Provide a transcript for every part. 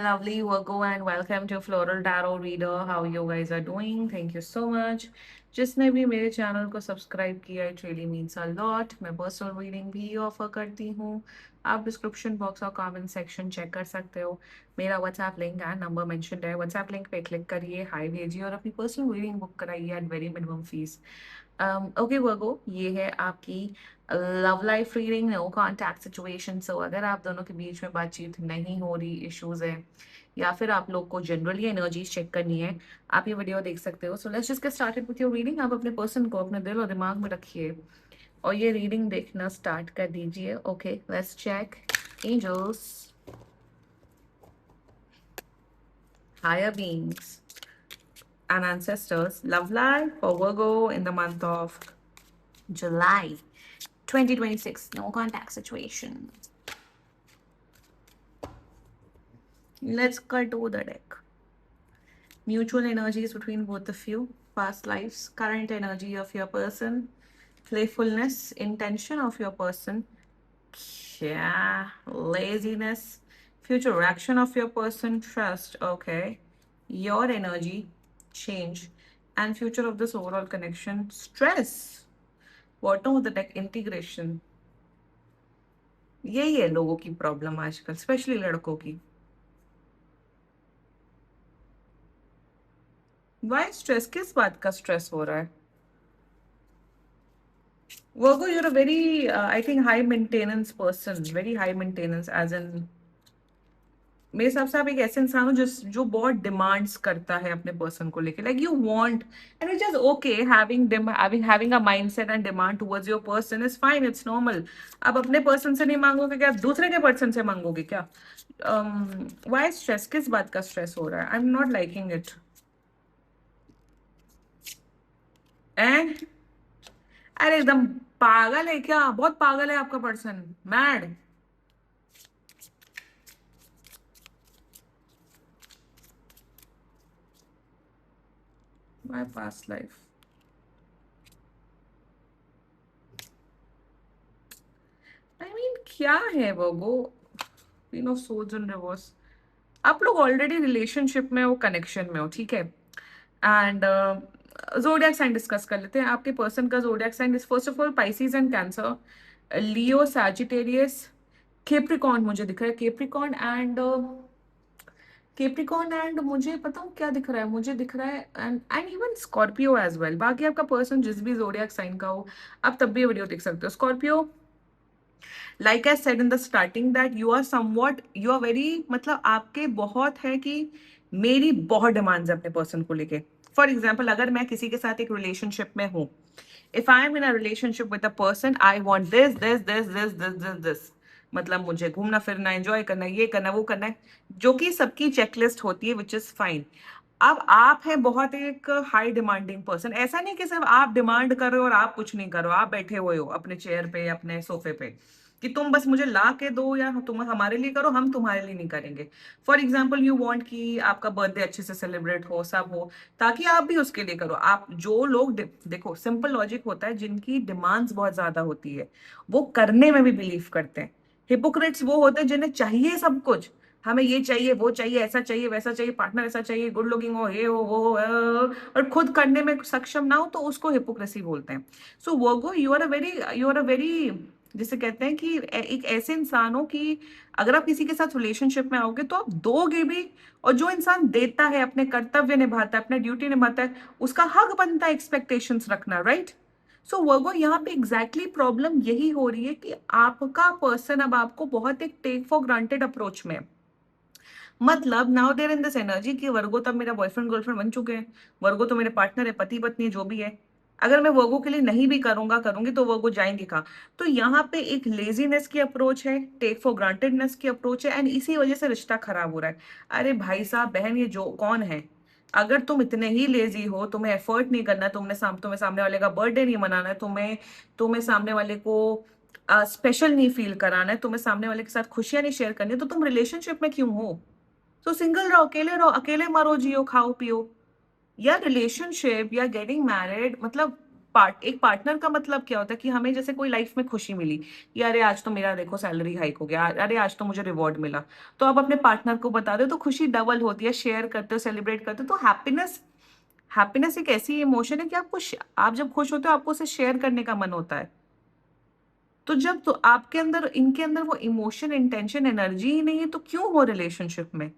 Lovely Virgo, and welcome to Floral Tarot Reader. How you guys are doing? Thank you so much. जिसने भी मेरे channel को subscribe किया, it really means a lot. मैं personal reading भी offer करती हूँ. आप डिस्क्रिप्शन बॉक्स और कमेंट सेक्शन चेक कर सकते हो. मेरा WhatsApp link and number mentioned है. व्हाट्सएप लिंक पे क्लिक करिए, हाई भेजिए और अपनी पर्सनल रीडिंग बुक कराइए at very minimum fees. Okay Virgo, ये है आपकी love life reading, no contact situation. So अगर आप दोनों के बीच में बातचीत नहीं हो रही, इश्यूज है, या फिर आप लोग को जनरली एनर्जीज चेक करनी है, आप ये वीडियो देख सकते हो. So let's just get started with your reading. आप अपने पर्सन को अपने दिल और दिमाग में रखिए और ये रीडिंग देखना स्टार्ट कर दीजिए. Okay, let's check. Angels, higher beings and ancestors, love life for Virgo in the month of July 2026. No contact situation. Let's cut to the deck. Mutual energies between both of you, past lives, current energy of your person, playfulness, intention of your person, yeah, laziness, future reaction of your person, trust, okay, your energy, change, and future of this overall connection, stress. Bottom of the deck, integration. यही है लोगों की problem आजकल, specially लड़कों की. Why stress? किस बात का स्ट्रेस हो रहा है? Virgo, you're a very, I think, high maintenance person. Very high maintenance, as in, मेरे हिसाब से आप एक ऐसे इंसान हो जो बहुत डिमांड्स करता है अपने पर्सन को लेके. Like you want, and which is okay. Having a mindset and demand towards your person is fine, it's normal. आप अपने पर्सन से नहीं मांगोगे क्या? आप दूसरे के पर्सन से मांगोगे क्या? Why stress? किस बात का स्ट्रेस हो रहा है? I am not liking it. And अरे एकदम पागल है क्या? बहुत पागल है आपका person. Mad. My past life. I mean क्या है वो? Queen of swords in reverse. आप लोग ऑलरेडी रिलेशनशिप में हो, कनेक्शन में हो, ठीक है. एंड जोडियक साइन डिस्कस कर लेते हैं. आपके पर्सन का zodiac sign is first of all Pisces and Cancer, Leo, Sagittarius, Capricorn. मुझे दिख रहा है केप्रिकॉर्न एंड मुझे पता हूँ क्या दिख रहा है. मुझे दिख रहा है and even Scorpio as well. बाकी आपका पर्सन जिस भी जोडियक साइन का हो, आप तब भी वीडियो देख सकते हो. Scorpio, like I said in the starting that you are somewhat, you are very, मतलब आपके बहुत है कि मेरी बहुत डिमांड्स है अपने पर्सन को लेके. फॉर एग्जाम्पल, अगर मैं किसी के साथ एक रिलेशनशिप में हूँ, if I am in a relationship with a person, I want this this this this this this this. मतलब मुझे घूमना फिरना, एंजॉय करना, ये करना, वो करना है, जो कि सबकी चेकलिस्ट होती है, विच इज फाइन. अब आप हैं बहुत एक हाई डिमांडिंग पर्सन. ऐसा नहीं कि सिर्फ आप डिमांड कर रहे हो और आप कुछ नहीं कर रहे हो. आप बैठे हुए हो अपने चेयर पे, अपने सोफे पे, कि तुम बस मुझे ला के दो या तुम हमारे लिए करो, हम तुम्हारे लिए नहीं करेंगे. फॉर एग्जाम्पल, यू वांट कि आपका बर्थडे अच्छे से सेलिब्रेट हो, सब हो, ताकि आप भी उसके लिए करो. आप जो लोग देखो, सिंपल लॉजिक होता है, जिनकी डिमांड्स बहुत ज्यादा होती है वो करने में भी बिलीव करते हैं. हिपोक्रेट्स वो होते हैं जिन्हें चाहिए सब कुछ. हमें ये चाहिए, वो चाहिए, ऐसा चाहिए, वैसा चाहिए, पार्टनर ऐसा चाहिए, गुड लुकिंग हो, ये हो, वो हो, और खुद करने में सक्षम ना हो, तो उसको हिपोक्रेसी बोलते हैं. सो वर्गो, यू आर अ वेरी, जिसे कहते हैं कि एक ऐसे इंसान हो कि अगर आप किसी के साथ रिलेशनशिप में आओगे तो आप दोगे भी. और जो इंसान देता है, अपने कर्तव्य निभाता है, अपना ड्यूटी निभाता है, उसका हक बनता है एक्सपेक्टेशंस रखना, राइट? सो वर्गो, यहाँ पे एग्जैक्टली प्रॉब्लम यही हो रही है कि आपका पर्सन अब आपको बहुत एक टेक फॉर ग्रांटेड अप्रोच में है. मतलब now there in this energy कि वर्गो तब मेरा बॉयफ्रेंड गर्लफ्रेंड बन चुके हैं, वर्गो तो मेरे पार्टनर है, पति पत्नी जो भी है. अगर मैं वर्गो के लिए नहीं भी करूंगी तो वर्गो जाएंगे कहाँ? तो यहाँ पे एक लेजीनेस की अप्रोच है, टेक फॉर ग्रांटेडनेस की अप्रोच है, एंड इसी वजह से रिश्ता खराब हो रहा है. अरे भाई साहब, बहन, ये जो कौन है? अगर तुम इतने ही लेजी हो, तुम्हें एफर्ट नहीं करना, तुम्हें सामने वाले का बर्थडे नहीं मनाना है, तुम्हें तुम्हें सामने वाले को स्पेशल नहीं फील कराना है, तुम्हें सामने वाले के साथ खुशियां नहीं शेयर करनी है, तो तुम रिलेशनशिप में क्यों हो? तो सिंगल रहो, अकेले मरो, जियो, खाओ, पियो. या रिलेशनशिप या गेटिंग मैरिड, मतलब एक पार्टनर का मतलब क्या होता है कि हमें जैसे कोई लाइफ में खुशी मिली कि अरे आज तो मेरा देखो सैलरी हाइक हो गया, अरे आज तो मुझे रिवॉर्ड मिला, तो आप अपने पार्टनर को बता दो तो खुशी डबल होती है, शेयर करते हो, सेलिब्रेट करते हो। तो हैप्पीनेस, हैप्पीनेस एक ऐसी इमोशन है कि आप जब खुश होते हो आपको उसे शेयर करने का मन होता है। तो जब तो आपके अंदर, इनके अंदर वो इमोशन, इंटेंशन, एनर्जी ही नहीं है तो क्यों हो रिलेशनशिप में?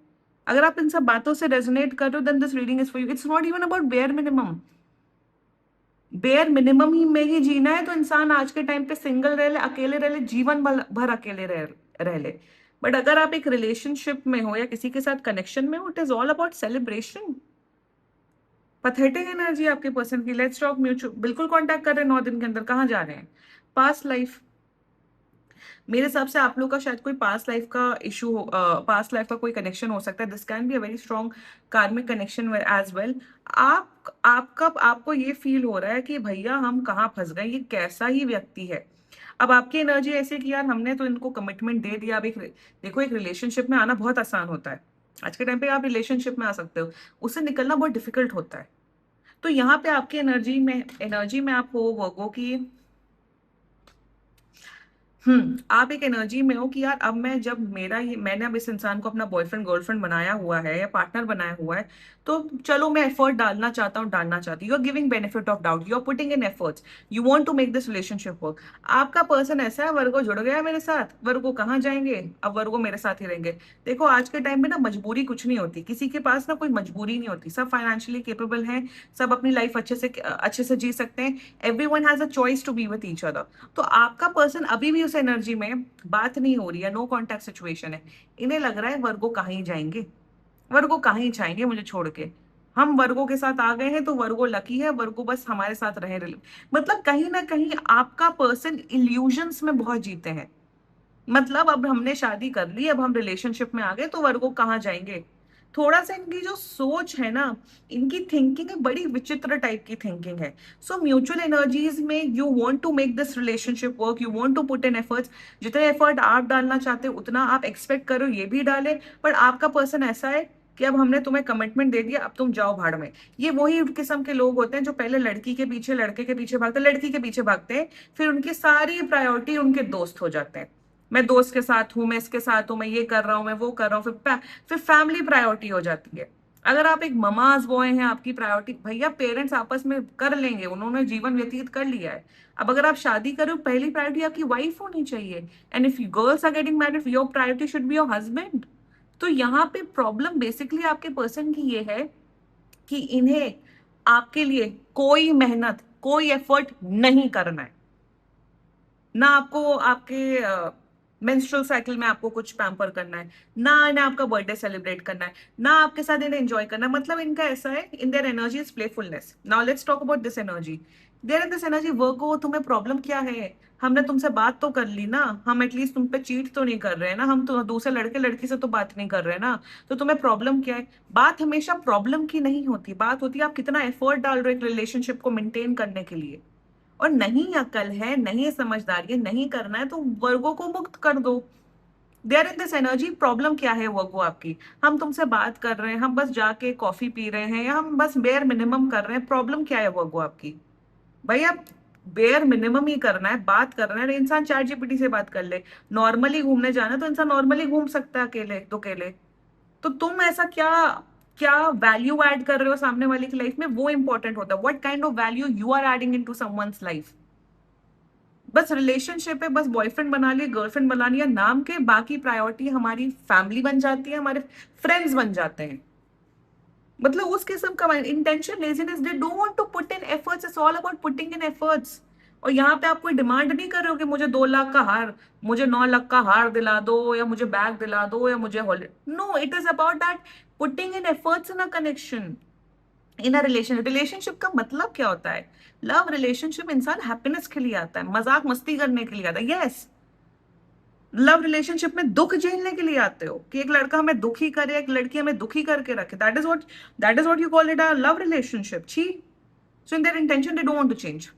अगर आप इन सब बातों से रेजोनेट कर रहे हो then this reading is for you. It's not even about bare minimum. Bare minimum ही में ही जीना है तो इंसान आज के टाइम पे सिंगल रह ले, अकेले रह ले, जीवन भर अकेले रह ले। बट अगर आप एक रिलेशनशिप में हो या किसी के साथ कनेक्शन में हो, it is all about celebration. Pathetic energy आपके पर्सन की। लेट्स टॉक म्यूचुअल, बिल्कुल कांटेक्ट कर रहे हैं 9 दिन के अंदर। कहाँ जा रहे हैं? Past life. मेरे हिसाब से आप लोग का शायद कोई पास्ट लाइफ का इशू हो, पास्ट लाइफ का कोई कनेक्शन हो सकता है। This can be a very strong karmic connection as well. आपको ये फील हो रहा है कि भैया हम कहाँ फंस गए, ये कैसा ही व्यक्ति है। अब आपकी एनर्जी ऐसी है कि यार हमने तो इनको कमिटमेंट दे दिया। अब एक देखो, एक रिलेशनशिप में आना बहुत आसान होता है। आज के टाइम पे आप रिलेशनशिप में आ सकते हो, उससे निकलना बहुत डिफिकल्ट होता है। तो यहाँ पे आपकी एनर्जी में आप हो वर्गो की। आप एक एनर्जी में हो कि यार अब मैं जब मैंने अब इस इंसान को अपना बॉयफ्रेंड गर्लफ्रेंड बनाया हुआ है या पार्टनर बनाया हुआ है, तो चलो मैं एफर्ट डालना चाहता हूँ, डालना चाहती हूँ। You are giving benefit of doubt, you are putting in efforts, you want to make this relationship work. आपका पर्सन ऐसा है, वर्गो जुड़ गया है मेरे साथ, वर्गो कहाँ जाएंगे, अब वर्गो मेरे साथ ही रहेंगे। देखो आज के टाइम में ना मजबूरी कुछ नहीं होती, किसी के पास ना कोई मजबूरी नहीं होती, सब फाइनेंशियली केपेबल हैं, सब अपनी लाइफ अच्छे से जी सकते हैं। Everyone has a choice to be with each other. तो आपका पर्सन अभी भी उस एनर्जी में, बात नहीं हो रही है, नो कांटेक्ट सिचुएशन है, इन्हें लग रहा है वर्गो कहीं जाएंगे, वर्गो कहीं जाएंगे मुझे छोड़ के। हम वर्गो के साथ आ गए हैं तो वर्गो लकी है, वर्गो बस हमारे साथ रहे। मतलब कहीं ना कहीं आपका पर्सन इल्यूजन्स में बहुत जीते हैं। मतलब अब हमने शादी कर ली, अब हम रिलेशनशिप में आ गए तो वर्गो कहाँ जाएंगे। थोड़ा सा इनकी जो सोच है ना, इनकी थिंकिंग है, बड़ी विचित्र टाइप की थिंकिंग है। सो म्यूचुअल एनर्जीज में you want to make this relationship work, you want to put in efforts. जितने एफर्ट आप डालना चाहते हो उतना आप एक्सपेक्ट करो ये भी डाले। पर आपका पर्सन ऐसा है कि अब हमने तुम्हें कमिटमेंट दे दिया, अब तुम जाओ भाड़ में। ये वही किस्म के लोग होते हैं जो पहले लड़की के पीछे, लड़के के पीछे भागते, लड़की के पीछे भागते हैं, फिर उनकी सारी प्रायोरिटी उनके दोस्त हो जाते हैं। मैं दोस्त के साथ हूँ, मैं इसके साथ हूँ, मैं ये कर रहा हूँ, मैं वो कर रहा हूँ, फिर फैमिली प्रायोरिटी हो जाती है। अगर आप एक ममाज बॉय हैं, आपकी प्रायोरिटी भैया पेरेंट्स आपस में कर लेंगे, उन्होंने जीवन व्यतीत कर लिया है। अब अगर आप शादी करो, पहली प्रायोरिटी आपकी वाइफ होनी चाहिए। And if you girls are getting married, your priority should be your husband. तो यहाँ पे प्रॉब्लम बेसिकली आपके पर्सन की ये है कि इन्हें आपके लिए कोई मेहनत, कोई एफर्ट नहीं करना है। ना आपको आपके मेंस्ट्रुअल साइकिल में आपको कुछ पैम्पर करना है, ना इन्हें आपका बर्थडे सेलिब्रेट करना है, ना आपके साथ इन्हें एंजॉय करना है। मतलब इनका ऐसा है, in their energy is playfulness. Now let's talk about this energy. There in this energy, Virgo तुम्हें प्रॉब्लम क्या है? हमने तुमसे बात तो कर ली ना, हम एटलीस्ट तुम पे चीट तो नहीं कर रहे हैं ना, हम तो दूसरे लड़के लड़की से तो बात नहीं कर रहे हैं ना, तो तुम्हें प्रॉब्लम क्या है? बात हमेशा प्रॉब्लम की नहीं होती, बात होती है आप कितना एफर्ट डाल रहे हो एक रिलेशनशिप को मेंटेन करने के लिए। और नहीं अकल है, नहीं समझदारी है, नहीं करना है तो वर्गो को मुक्त कर दो। There in this energy, problem क्या है वर्गो आपकी? हम तुमसे बात कर रहे हैं, हम बस जाके कॉफी पी रहे हैं, या हम बस बेयर मिनिमम कर रहे हैं, प्रॉब्लम क्या है वर्गो आपकी? भाई आप बेयर मिनिमम ही करना है, बात करना है, इंसान चैट जीपीटी से बात कर ले। नॉर्मली घूमने जाना है तो इंसान नॉर्मली घूम सकता है अकेले तो अकेले। तो तुम ऐसा क्या, क्या वैल्यू ऐड कर रहे हो सामने वाले की लाइफ में, वो इंपॉर्टेंट होता है। What kind of value you are adding into someone's life. बस रिलेशनशिप है, बस बॉयफ्रेंड बना लिया, गर्लफ्रेंड बना लिया नाम के, बाकी प्रायोरिटी हमारी फैमिली बन जाती है, हमारे फ्रेंड्स बन जाते हैं। मतलब उस किस्म का intention, laziness, they don't want to put in efforts, it's all about putting in efforts. और यहाँ पे आप कोई डिमांड नहीं कर रहे हो कि मुझे 2 लाख का हार, मुझे 9 लाख का हार दिला दो, या मुझे बैग दिला दो, या मुझे holiday. No, it is about that putting in efforts in a connection, in a relationship का मतलब क्या होता है? लव रिलेशनशिप इंसान हैप्पीनेस के लिए आता है, मजाक मस्ती करने के लिए आता है। यस, लव रिलेशनशिप में दुख झेलने के लिए आते हो कि एक लड़का हमें दुखी करे, एक लड़की हमें दुखी करके रखे। That is what you call it a love relationship. छी। So in their intention they don't want to change.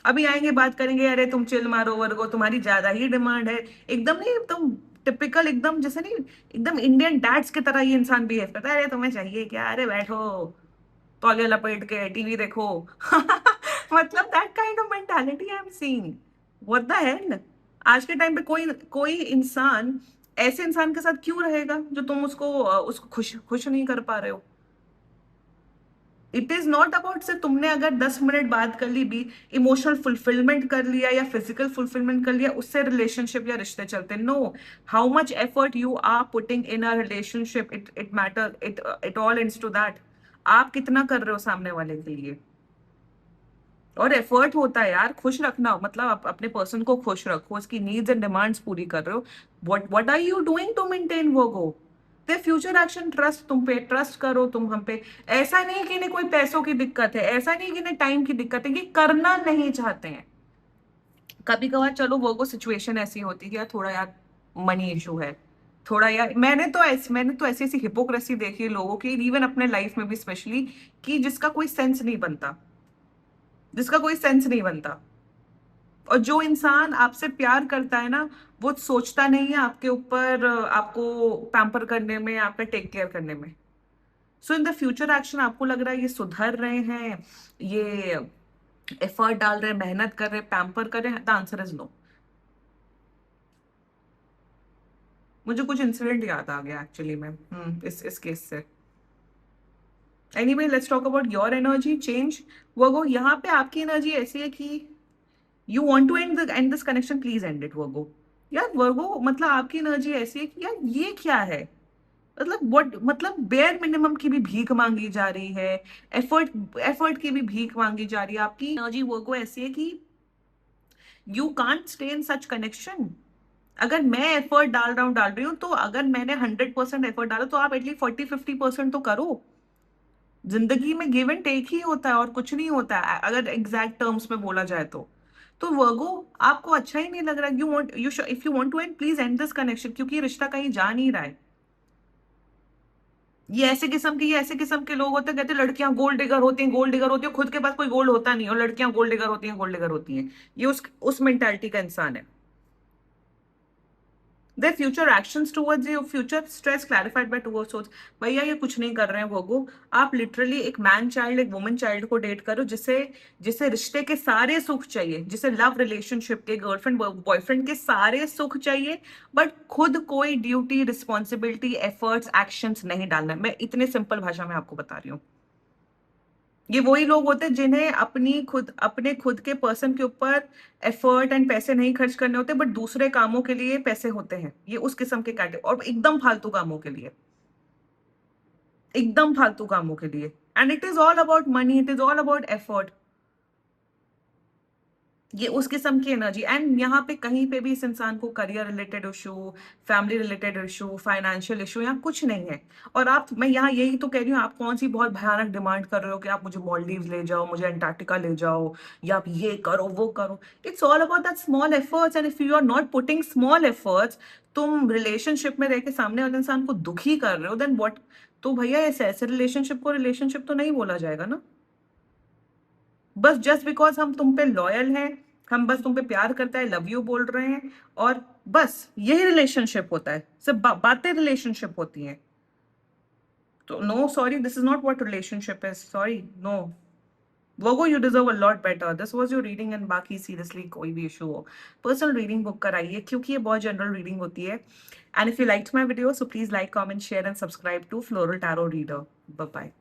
अभी आएंगे बात करेंगे, अरे तुम चिल मारो वर्गो, तुम्हारी ज्यादा ही डिमांड है। एकदम नहीं, तुम टिपिकल एकदम जैसे नहीं, एकदम इंडियन डैड्स की तरह ये इंसान बिहेव करता है। अरे तुम्हें चाहिए क्या, अरे बैठो तौलिया लपेट के टीवी देखो। मतलब that kind of mentality I am seeing. What the hell. आज के टाइम पे कोई कोई इंसान ऐसे इंसान के साथ क्यों रहेगा जो तुम उसको खुश खुश नहीं कर पा रहे हो। इट इज नॉट अबाउट से तुमने अगर 10 मिनट बात कर ली भी, इमोशनल फुलफिलमेंट कर लिया या फिजिकल फुलफिलमेंट कर लिया, उससे रिलेशनशिप या रिश्ते चलते। No, how much effort you are putting in a relationship, it matter, it all ends to that. आप कितना कर रहे हो सामने वाले के लिए। और एफर्ट होता है यार, खुश रखना मतलब आप अपने पर्सन को खुश रखो, उसकी नीड्स एंड डिमांड्स पूरी कर रहे हो। What are you doing to maintain वो गो। दे फ्यूचर एक्शन, ट्रस्ट तुम पे, ट्रस्ट करो तुम हम पे। ऐसा नहीं कि इन्हें कोई पैसों की दिक्कत है, ऐसा नहीं कि इन्हें टाइम की दिक्कत है, कि करना नहीं चाहते हैं। कभी कभार चलो वो सिचुएशन ऐसी होती है कि यार थोड़ा यार मनी इशू है, थोड़ा यार मैंने तो ऐसी ऐसी हिपोक्रेसी देखी है लोगों की, इवन अपने लाइफ में भी स्पेशली, कि जिसका कोई सेंस नहीं बनता, जिसका कोई सेंस नहीं बनता। और जो इंसान आपसे प्यार करता है ना, वो सोचता नहीं है आपके ऊपर आपको पैम्पर करने में, आपका टेक केयर करने में। सो इन द फ्यूचर एक्शन आपको लग रहा है ये सुधर रहे हैं, ये एफर्ट डाल रहे हैं, मेहनत कर रहे हैं, पैम्पर कर रहे हैं, द आंसर इज नो। मुझे कुछ इंसिडेंट याद आ गया एक्चुअली में इस केस से। Anyway, let's talk about your energy change. वो यहाँ पे आपकी एनर्जी ऐसी है कि you want to end this connection, please end it Virgo. यार वर्गो, मतलब आपकी एनर्जी ऐसी है कि यार ये क्या है। मतलब व्हाट, मतलब बेयर मिनिमम की भी भीख मांगी जा रही है, एफर्ट एफर्ट की भी भीख मांगी जा रही है। आपकी एनर्जी वर्गो ऐसी है कि you can't stay in such connection. अगर मैं एफर्ट डाल रही हूँ, तो अगर मैंने 100% एफर्ट डाला, तो आप एटलीस्ट 40-50% तो करो। जिंदगी में गिव एंड टेक ही होता है और कुछ नहीं होता है, अगर एग्जैक्ट टर्म्स में बोला जाए तो वर्गो, आपको अच्छा ही नहीं लग रहा, you want you if you want to end, please end this connection, क्योंकि ये रिश्ता कहीं जा नहीं रहा है। ये ऐसे किस्म के लोग होते हैं, कहते हैं लड़कियां गोल्ड डिगर होती हैं, गोल्ड डिगर होती है, खुद के पास कोई गोल्ड होता नहीं, और लड़कियां गोल्ड डिगर होती हैं, गोल्ड डिगर होती हैं। ये उस मेंटालिटी का इंसान है। their future actions towards your future stress clarified by towards source। भैया ये कुछ नहीं कर रहे हैं भोगो। आप लिटरली एक मैन चाइल्ड, एक वुमन चाइल्ड को डेट करो, जिसे जिसे रिश्ते के सारे सुख चाहिए, जिसे लव रिलेशनशिप के, गर्लफ्रेंड बॉयफ्रेंड के सारे सुख चाहिए, बट खुद कोई ड्यूटी, रिस्पॉन्सिबिलिटी, एफर्ट्स, एक्शंस नहीं डालना है। मैं इतने सिंपल भाषा में आपको बता रही हूँ। ये वही लोग होते हैं जिन्हें अपने खुद के पर्सन के ऊपर एफर्ट एंड पैसे नहीं खर्च करने होते, बट दूसरे कामों के लिए पैसे होते हैं। ये उस किस्म के कैटेगरी, और एकदम फालतू कामों के लिए, एकदम फालतू कामों के लिए। And it is all about money, it is all about effort. ये उस किस्म की एनर्जी। एंड यहाँ पे कहीं पे भी इस इंसान को career related issue, family related issue, financial issue यहाँ कुछ नहीं है। और मैं यहाँ यही तो कह रही हूँ, आप कौन सी बहुत भयानक डिमांड कर रहे हो कि आप मुझे मॉलडीव्स ले जाओ, मुझे अंटार्कटिका ले जाओ, या आप ये करो वो करो। It's all about that small efforts, and if you are not putting small efforts, तुम रिलेशनशिप में रह के सामने वाले इंसान को दुखी कर रहे हो, देन व्हाट। तो भैया ऐसे ऐसे रिलेशनशिप को रिलेशनशिप तो नहीं बोला जाएगा ना। बस जस्ट बिकॉज हम तुम पे लॉयल हैं, हम बस तुम पे प्यार करते हैं, लव यू बोल रहे हैं, और बस यही रिलेशनशिप होता है, सिर्फ बातें रिलेशनशिप होती हैं। तो no sorry, this is not what relationship is, sorry, no. Virgo, you deserve a lot better. This was your reading, and बाकी सीरियसली कोई भी इशू हो, पर्सनल रीडिंग बुक कराइए, क्योंकि ये बहुत जनरल रीडिंग होती है। And if you liked my video, so please like, comment, share and subscribe to Floral Tarot Reader. Bye bye.